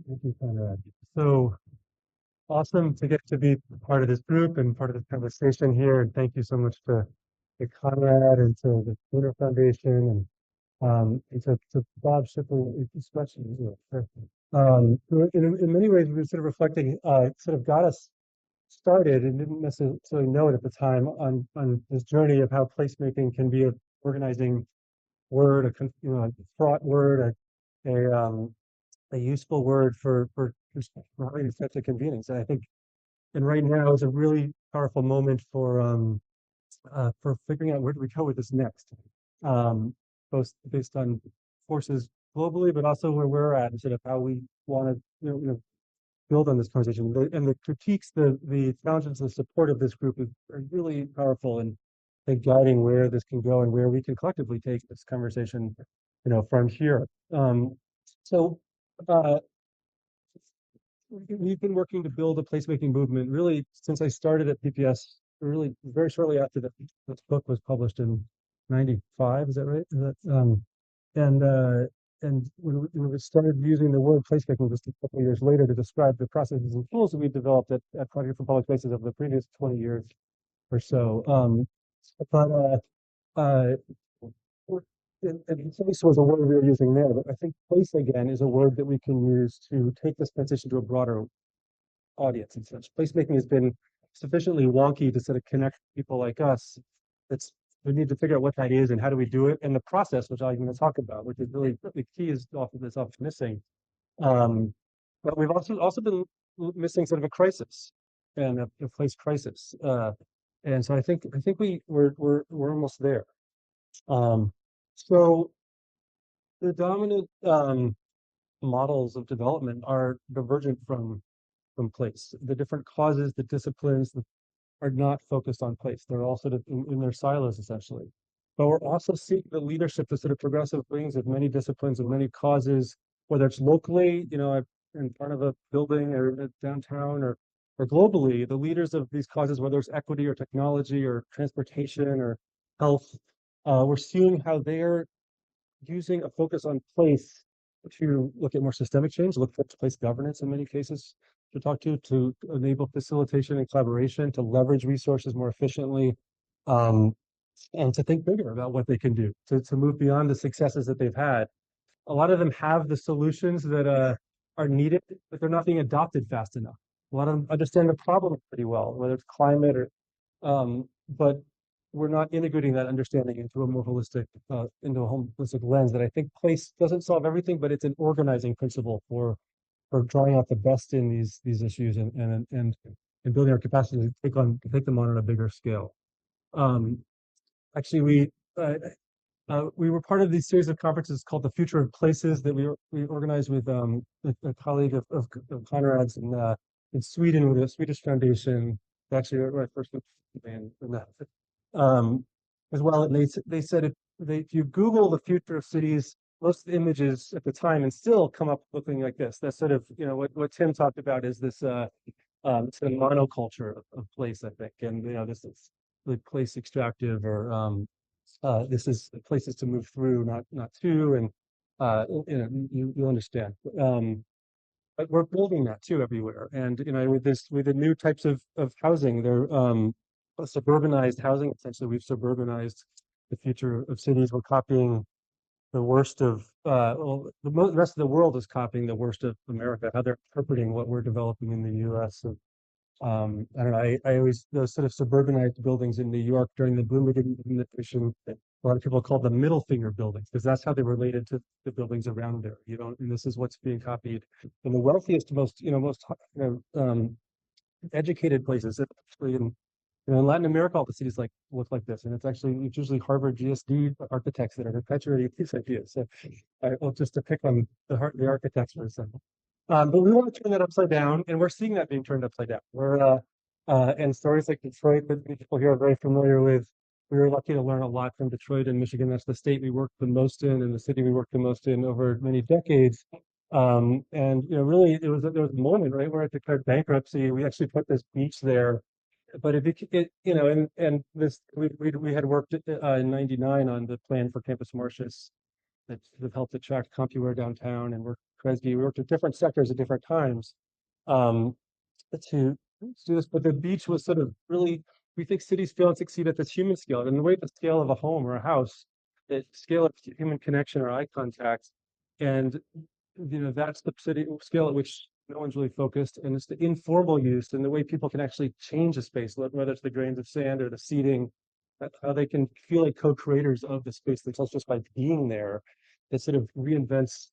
Thank you, Conrad. So awesome to get to be part of this group and part of this conversation here. And thank you so much to Conrad and to the Bruner Foundation and to Bob Shipley, especially. In many ways, we were sort of reflecting, sort of got us started and didn't necessarily know it at the time on this journey of how placemaking can be a organizing word, a fraught word, a useful word for having these types of convenings. And I think, and right now is a really powerful moment for figuring out where do we go with this next, um, both based on forces globally, but also where we're at and sort of how we want to build on this conversation. And the critiques, the challenges, the support of this group are really powerful and I think guiding where this can go and where we can collectively take this conversation, from here. So uh, we've been working to build a placemaking movement really since I started at PPS, really very shortly after this book was published in '95. Is that right? And uh, and when we started using the word placemaking just a couple of years later to describe the processes and tools that we developed at Project for Public Places over the previous 20 years or so. But uh, and place was a word we were using there, but I think place again is a word that we can use to take this transition to a broader audience and such. Placemaking has been sufficiently wonky to sort of connect people like us. It's we need to figure out what that is and how do we do it, and the process, which I'm going to talk about, which is really the key is often that's often missing. Um, but we've also been missing sort of a crisis and a place crisis, and so I think we're almost there. Um, so the dominant models of development are divergent from place. The different causes, the disciplines are not focused on place. They're all sort of in their silos essentially. But we're also seeking the leadership, the sort of progressive wings of many disciplines, of many causes, whether it's locally, in front of a building or downtown or globally, the leaders of these causes, whether it's equity or technology or transportation or health, we're seeing how they're using a focus on place to look at more systemic change, look for place governance in many cases to enable facilitation and collaboration, to leverage resources more efficiently, um, and to think bigger about what they can do, to move beyond the successes that they've had. A lot of them have the solutions that are needed, but they're not being adopted fast enough. A lot of them understand the problem pretty well, whether it's climate but we're not integrating that understanding into a more holistic, into a holistic lens that I think place doesn't solve everything, but it's an organizing principle for drawing out the best in these issues and building our capacity to take them on a bigger scale. Um, Actually, we were part of these series of conferences called the Future of Places that we organized with a colleague of Conrad's in Sweden with a Swedish foundation. Actually, where I first went in that. Um, as well, and they said if you Google the future of cities, most of the images at the time and still come up looking like this. That's sort of what Tim talked about is this sort of monoculture of place, I think, and this is the place extractive or this is places to move through, not to, and you understand. But we're building that too everywhere, and with the new types of housing, they're suburbanized housing. Essentially, we've suburbanized the future of cities. We're copying the worst of well, the rest of the world is copying the worst of America. How they're interpreting what we're developing in the U.S. I don't know. I always those sort of suburbanized buildings in New York during the Bloomington administration. A lot of people call them middle finger buildings because that's how they related to the buildings around there. And this is what's being copied. And the wealthiest, most educated places, especially in Latin America, all the cities look like this, and it's usually Harvard GSD architects that are perpetuating these ideas. So I'll just to pick on the architects for a second. But we want to turn that upside down, and we're seeing that being turned upside down. And stories like Detroit that people here are very familiar with. We were lucky to learn a lot from Detroit and Michigan. That's the state we worked the most in, and the city we worked the most in over many decades. And really, there was a moment right where it declared bankruptcy. We actually put this beach there, but and this we had worked in '99 on the plan for Campus Martius that helped attract CompuWare downtown, and we're Kresge. We worked with different sectors at different times um, to do this. But the beach was sort of really, we think cities fail and succeed at this human scale. And the way the scale of a home or a house, the scale of human connection or eye contact, and that's the city scale at which no one's really focused, and it's the informal use and the way people can actually change a space, whether it's the grains of sand or the seating, how they can feel like co-creators of the space themselves just by being there. That sort of reinvents,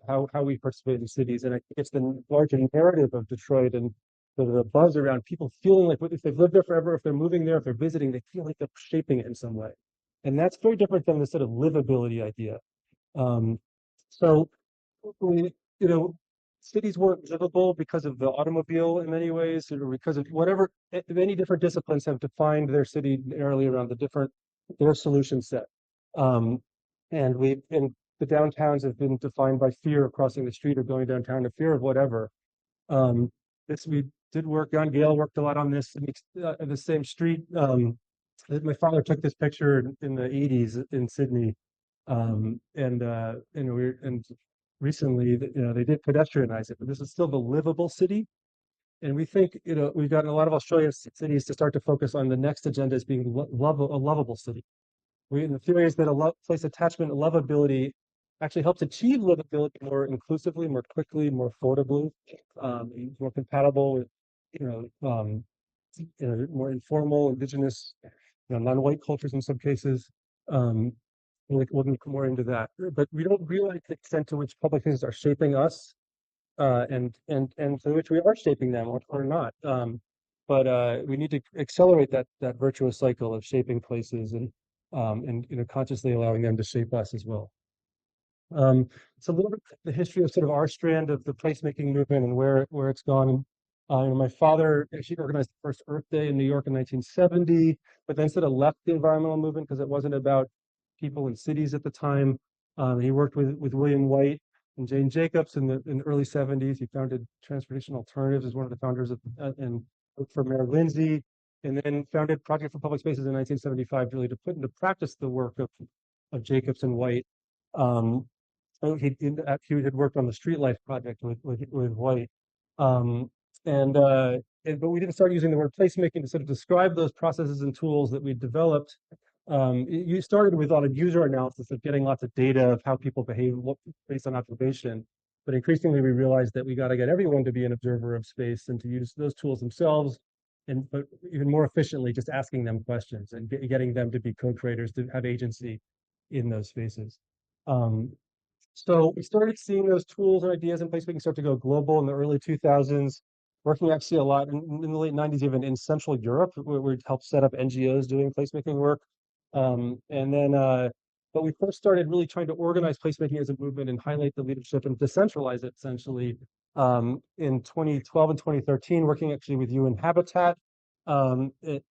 how we participate in cities, and I think it's the larger narrative of Detroit and the buzz around people feeling like if they've lived there forever, if they're moving there, if they're visiting, they feel like they're shaping it in some way, and that's very different than the sort of livability idea. Um, so we, cities weren't livable because of the automobile in many ways, or because of whatever. Many different disciplines have defined their city narrowly around their solution set. Um, and the downtowns have been defined by fear of crossing the street or going downtown, a fear of whatever. Um, this we did work on. Gail worked a lot on this in the same street. My father took this picture in the '80s in Sydney, and recently, they did pedestrianize it, but this is still the livable city. And we think, we've gotten a lot of Australian cities to start to focus on the next agenda as being a lovable city. The theory is that place attachment and lovability actually helps achieve livability more inclusively, more quickly, more affordably, more compatible with, you know, um, more informal, indigenous, non-white cultures in some cases. Um, we'll get more into that, but we don't realize the extent to which public spaces are shaping us, and to which we are shaping them or not. But we need to accelerate that virtuous cycle of shaping places and consciously allowing them to shape us as well. So a little bit the history of sort of our strand of the placemaking movement and where it's gone. My father actually organized the first Earth Day in New York in 1970, but then sort of left the environmental movement because it wasn't about people in cities at the time. He worked with William White and Jane Jacobs in the early '70s. He founded Transportation Alternatives as one of the founders and worked for Mayor Lindsay, and then founded Project for Public Spaces in 1975, really to put into practice the work of Jacobs and White. Um, so he had worked on the Street Life project with White, um, but we didn't start using the word placemaking to sort of describe those processes and tools that we developed. You started with a lot of user analysis of getting lots of data of how people behave based on observation, but increasingly we realized that we got to get everyone to be an observer of space and to use those tools themselves, but even more efficiently, just asking them questions and getting them to be co-creators, to have agency in those spaces. Um, so we started seeing those tools and ideas in placemaking start to go global in the early 2000s, working actually a lot in the late '90s, even in Central Europe, where we helped set up NGOs doing placemaking work. But we first started really trying to organize placemaking as a movement and highlight the leadership and decentralize it essentially in 2012 and 2013, working actually with UN Habitat. Um, it,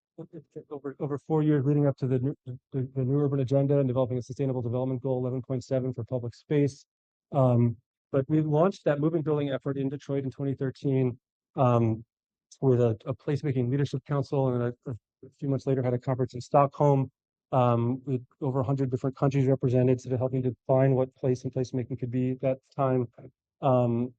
over 4 years leading up to the new urban agenda and developing a sustainable development goal 11.7 for public space. Um, but we launched that movement building effort in Detroit in 2013 um, with a placemaking leadership council, and a few months later had a conference in Stockholm with over 100 different countries represented, sort of helping to define what place and placemaking could be at that time. Um,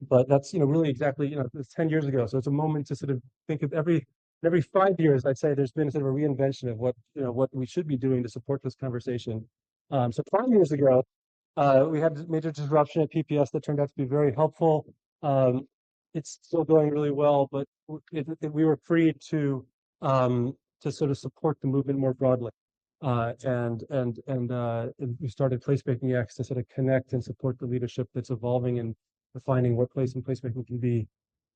but that's really exactly it's 10 years ago, so it's a moment to sort of think of every 5 years. I'd say there's been sort of a reinvention of what we should be doing to support this conversation. So 5 years ago, we had major disruption at PPS that turned out to be very helpful. Um, it's still going really well, but we were free to sort of support the movement more broadly. And we started Placemaking X to sort of connect and support the leadership that's evolving and defining what place and placemaking can be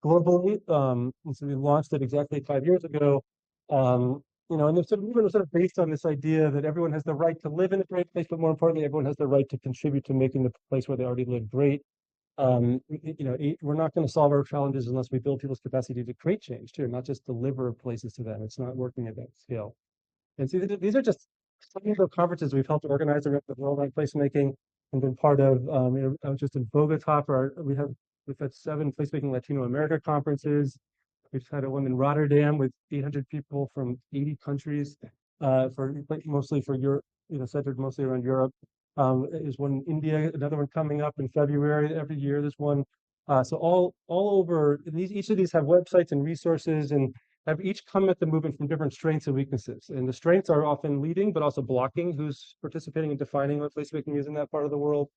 globally. And so we launched it exactly 5 years ago. And the movement was sort of based on this idea that everyone has the right to live in a great place, but more importantly, everyone has the right to contribute to making the place where they already live great. We're not going to solve our challenges unless we build people's capacity to create change too, not just deliver places to them. It's not working at that scale. And so these are just some of the conferences we've helped organize around the world on placemaking and been part of. I was just in Bogota we've had 7 placemaking Latino America conferences. We've had one in Rotterdam with 800 people from 80 countries, mostly for Europe, centered mostly around Europe. There's one in India, another one coming up in February. Every year there's one. So all over each of these have websites and resources and have each come at the movement from different strengths and weaknesses. And the strengths are often leading, but also blocking who's participating and defining what placemaking is in that part of the world.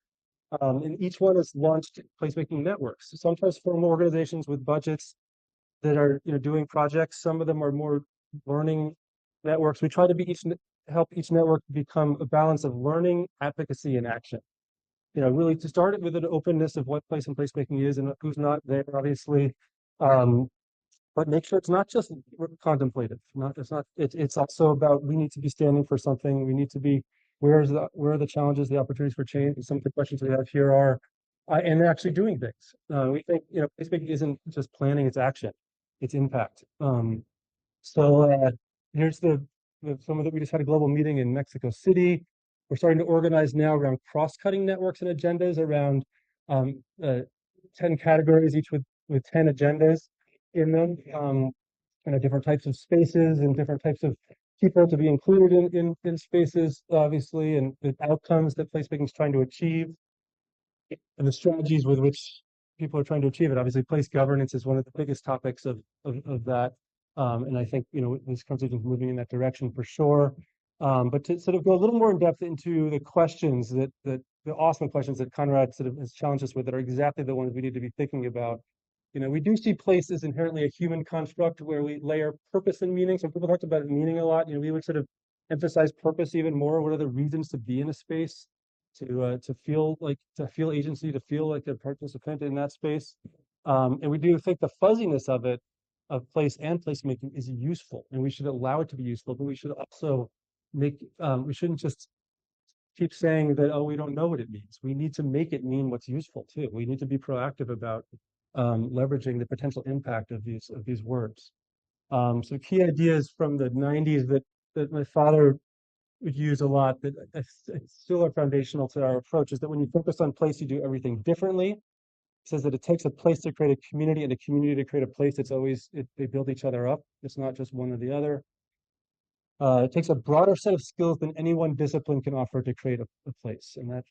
And each one has launched placemaking networks, sometimes from organizations with budgets that are doing projects. Some of them are more learning networks. We try to be help each network become a balance of learning, advocacy, and action. Really to start it with an openness of what place and placemaking is and who's not there, obviously. Um, but make sure it's not just contemplative. It's also about we need to be standing for something. We need to be where are the challenges, the opportunities for change. And some of the questions we have here are, and they're actually doing things. We think placemaking isn't just planning; it's action, it's impact. So here's some of that. We just had a global meeting in Mexico City. We're starting to organize now around cross-cutting networks and agendas around um, uh, 10 categories, each with 10 agendas in them, different types of spaces and different types of people to be included in spaces, obviously, and the outcomes that placemaking is trying to achieve and the strategies with which people are trying to achieve it. Obviously, place governance is one of the biggest topics of that. And I think, this conversation is moving in that direction for sure. But to sort of go a little more in depth into the questions that the awesome questions that Conrad sort of has challenged us with that are exactly the ones we need to be thinking about. We do see place as inherently a human construct where we layer purpose and meaning. So people talked about meaning a lot. We would sort of emphasize purpose even more. What are the reasons to be in a space? To feel agency, to feel like a participant in that space. And we do think the fuzziness of it, of place and placemaking, is useful, and we should allow it to be useful. But we should also we shouldn't just keep saying that, oh, we don't know what it means. We need to make it mean what's useful too. We need to be proactive about leveraging the potential impact of these words. So key ideas from the '90s that my father would use a lot that still are foundational to our approach is that when you focus on place, you do everything differently. It says that it takes a place to create a community and a community to create a place. They build each other up. It's not just one or the other. It takes a broader set of skills than any one discipline can offer to create a place. And that,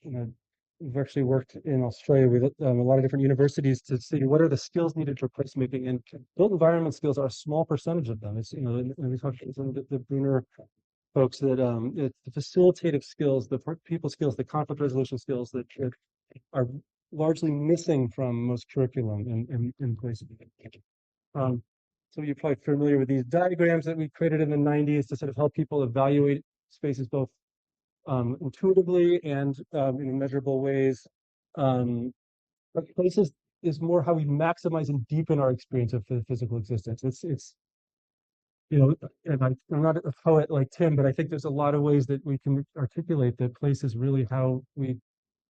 we've actually worked in Australia with a lot of different universities to see what are the skills needed for placemaking. And built environment skills are a small percentage of them. It's, and we talked to some of the Bruner folks that the facilitative skills, the people skills, the conflict resolution skills that are largely missing from most curriculum in placemaking. So you're probably familiar with these diagrams that we created in the '90s to sort of help people evaluate spaces both intuitively and in measurable ways. But places is more how we maximize and deepen our experience of physical existence. It's and I'm not a poet like Tim, but I think there's a lot of ways that we can articulate that place is really how we,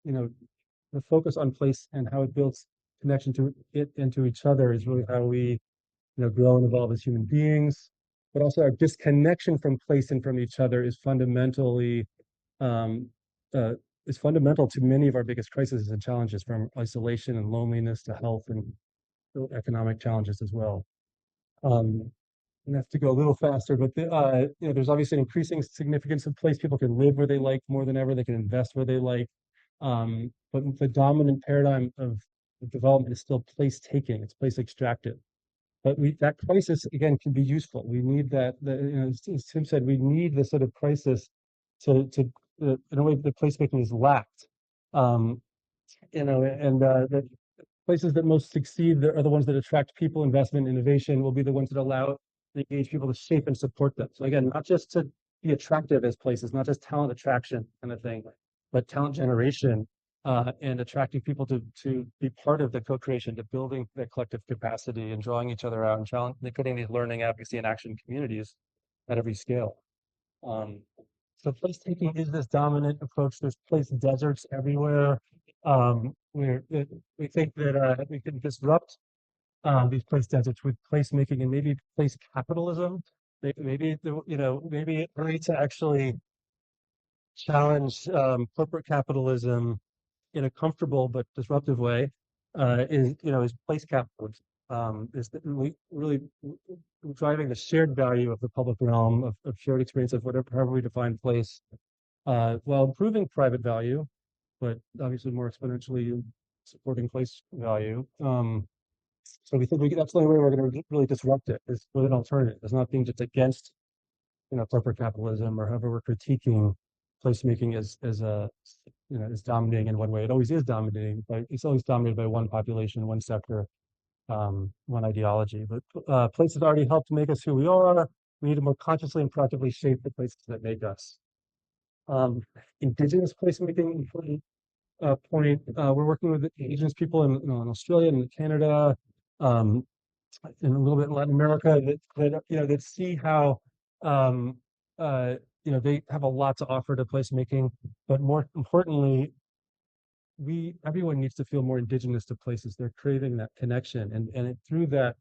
the focus on place and how it builds connection to it and to each other is really how we grow and evolve as human beings. But also our disconnection from place and from each other um, is fundamental to many of our biggest crises and challenges, from isolation and loneliness to health and economic challenges as well. Um, and have to go a little faster, but there's obviously an increasing significance of place. People can live where they like more than ever. They can invest where they like. But the dominant paradigm of development is still place taking. It's place extractive. But that crisis again can be useful. We need that. As Tim said, we need this sort of crisis to in a way the placemaking is lacked. Um, and the places that most succeed are the ones that attract people, investment, innovation. Will be the ones that allow and engage people to shape and support them. So again, not just to be attractive as places, not just talent attraction kind of thing, but talent generation and attracting people to be part of the co-creation, to building that collective capacity and drawing each other out and creating these learning, advocacy, and action communities at every scale. Um, so place taking is this dominant approach. There's place deserts everywhere. We think that we can disrupt these place deserts with placemaking and maybe place capitalism. Maybe a way to actually challenge corporate capitalism in a comfortable but disruptive way is place capitalism. Is that we really driving the shared value of the public realm of shared experience of whatever however we define place while improving private value, but obviously more exponentially supporting place value. So we think that's the only way we're going to really disrupt it is with an alternative. It's not being just against corporate capitalism or however we're critiquing placemaking as a is dominating in one way. It always is dominating, but it's always dominated by one population, one sector, one ideology. But places already helped make us who we are. We need to more consciously and proactively shape the places that make us. Indigenous placemaking, important point. We're working with indigenous people in Australia and Canada, um, and a little bit in Latin America that see how um, they have a lot to offer to placemaking, but more importantly, everyone needs to feel more indigenous to places. They're craving that connection, and through that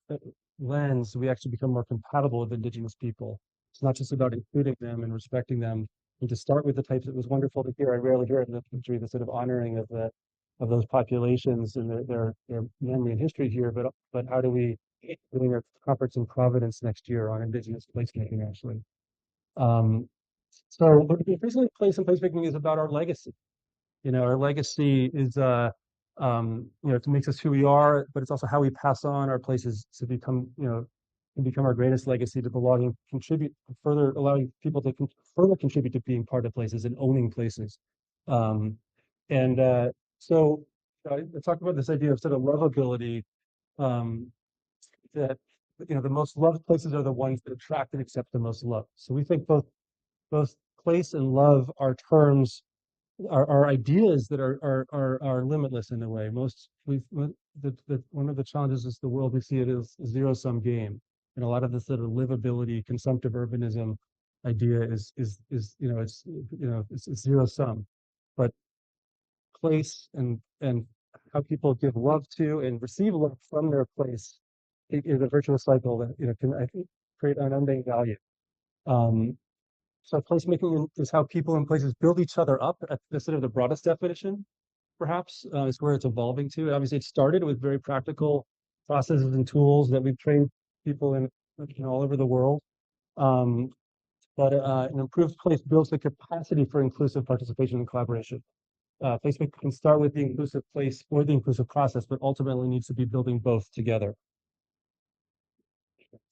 lens, we actually become more compatible with indigenous people. It's not just about including them and respecting them. And to start with the types, it was wonderful to hear. I rarely hear it in the country, the sort of honoring of those populations and their memory and history here. But how do we doing a conference in Providence next year on indigenous placemaking actually? Um, so, but basically, place and placemaking is about our legacy. Our legacy is it makes us who we are, but it's also how we pass on our places to become, can become our greatest legacy to belong and contribute further, allowing people to further contribute to being part of places and owning places. Um, and so I talked about this idea of sort of lovability, um, that the most loved places are the ones that attract and accept the most love. So we think both place and love are terms are ideas that are limitless in a way. One of the challenges is the world we see it as a zero sum game, and a lot of the sort of livability, consumptive urbanism idea is it's zero sum, but place and how people give love to and receive love from their place is a virtuous cycle that can I think create an unending value. Um, so placemaking is how people and places build each other up at the sort of the broadest definition, perhaps, is where it's evolving to. Obviously, it started with very practical processes and tools that we've trained people in all over the world. Um, but an improved place builds the capacity for inclusive participation and collaboration. Placemaking can start with the inclusive place or the inclusive process, but ultimately needs to be building both together.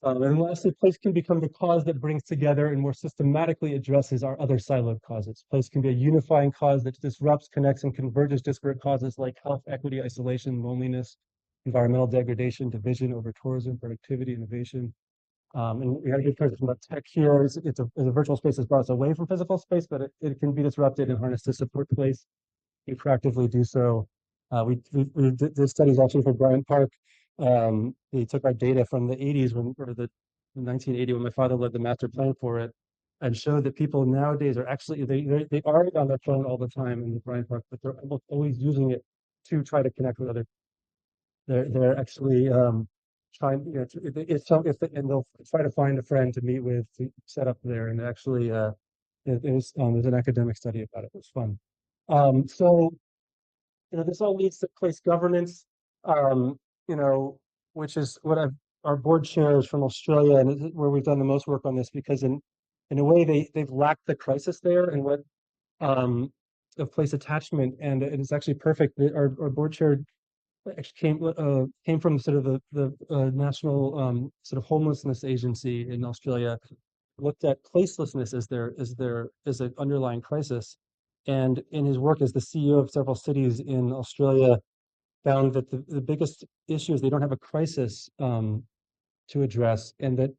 And lastly, place can become the cause that brings together and more systematically addresses our other siloed causes. Place can be a unifying cause that disrupts, connects, and converges disparate causes like health, equity, isolation, loneliness, environmental degradation, division over tourism, productivity, innovation. And we had a good conversation about tech here. It's a virtual space that's brought us away from physical space, but it can be disrupted and harnessed to support place. We proactively do so. We did studies actually for Bryant Park. They took our data from the 80s or the 1980 when my father led the master plan for it, and showed that people nowadays are actually they are on their phone all the time in the Bryant Park, but they're almost always using it to try to connect with other. They're actually trying, and they'll try to find a friend to meet with to set up there, and actually it was there's an academic study about it. It was fun. So this all leads to place governance, um, you know, which is what our board chairs from Australia, and where we've done the most work on this, because in a way they've lacked the crisis there and what um, of place attachment, and it is actually perfect. Our board chair actually came from sort of the national sort of homelessness agency in Australia, looked at placelessness as an underlying crisis, and in his work as the CEO of several cities in Australia, found that the biggest issue is they don't have a crisis to address, and that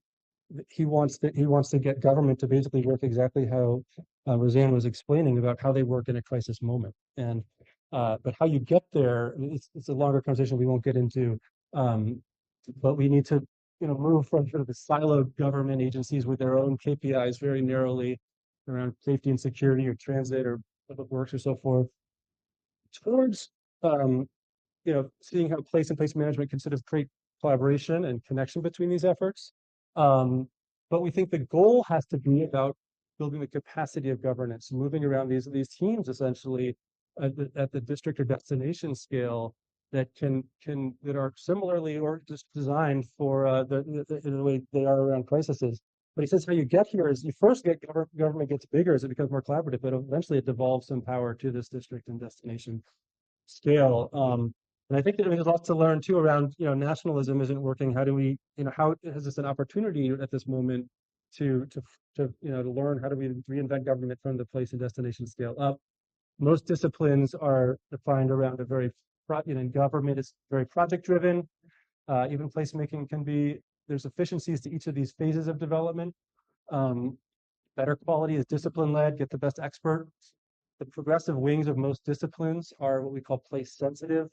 he wants to get government to basically work exactly how Roseanne was explaining about how they work in a crisis moment. And but how you get there, it's a longer conversation we won't get into. Um, but we need to move from sort of the siloed government agencies with their own KPIs very narrowly around safety and security or transit or public works or so forth, towards um, seeing how place and place management can sort of create collaboration and connection between these efforts. Um, but we think the goal has to be about building the capacity of governance, moving around these teams essentially at the district or destination scale that that are similarly or just designed for in the way they are around crises, But he says how you get here is you first get government gets bigger as it becomes more collaborative, but eventually it devolves some power to this district and destination scale. And I think that there's lots to learn too around, nationalism isn't working. How do we, how is this an opportunity at this moment to to learn how do we reinvent government from the place and destination scale up? Most disciplines are defined around a very, government is very project driven. Even placemaking can be, there's efficiencies to each of these phases of development. Um, Better quality is discipline led, get the best expert. The progressive wings of most disciplines are what we call place sensitive,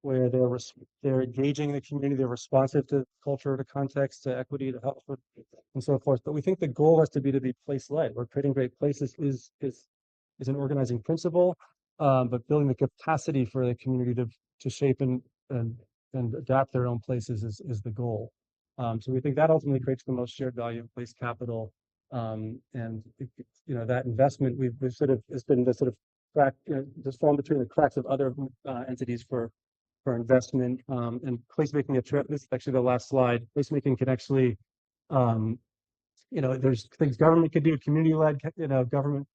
where they're engaging the community, they're responsive to culture, to context, to equity, to health, and so forth. But we think the goal has to be place led, where creating great places is an organizing principle, but building the capacity for the community to shape and and adapt their own places is the goal. So we think that ultimately creates the most shared value of place capital. And that investment we've sort of has been the sort of crack, just fallen between the cracks of other entities for investment, and placemaking a trip. This is actually the last slide. Placemaking can actually, um, there's things government could do, community-led, government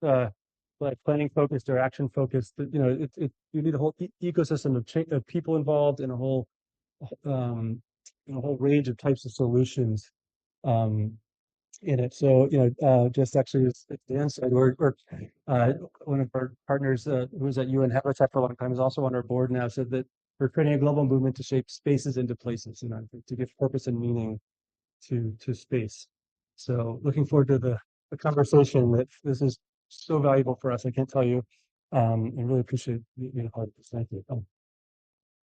like planning focused or action focused. You need a whole ecosystem of people involved in a whole range of types of solutions um, in it. So just actually as Dan said, we're one of our partners who was at UN Habitat for a long time is also on our board now. Said that we're creating a global movement to shape spaces into places, to give purpose and meaning to space. So looking forward to the conversation. That this is so valuable for us. I can't tell you. I really appreciate being a part of this. Thank you.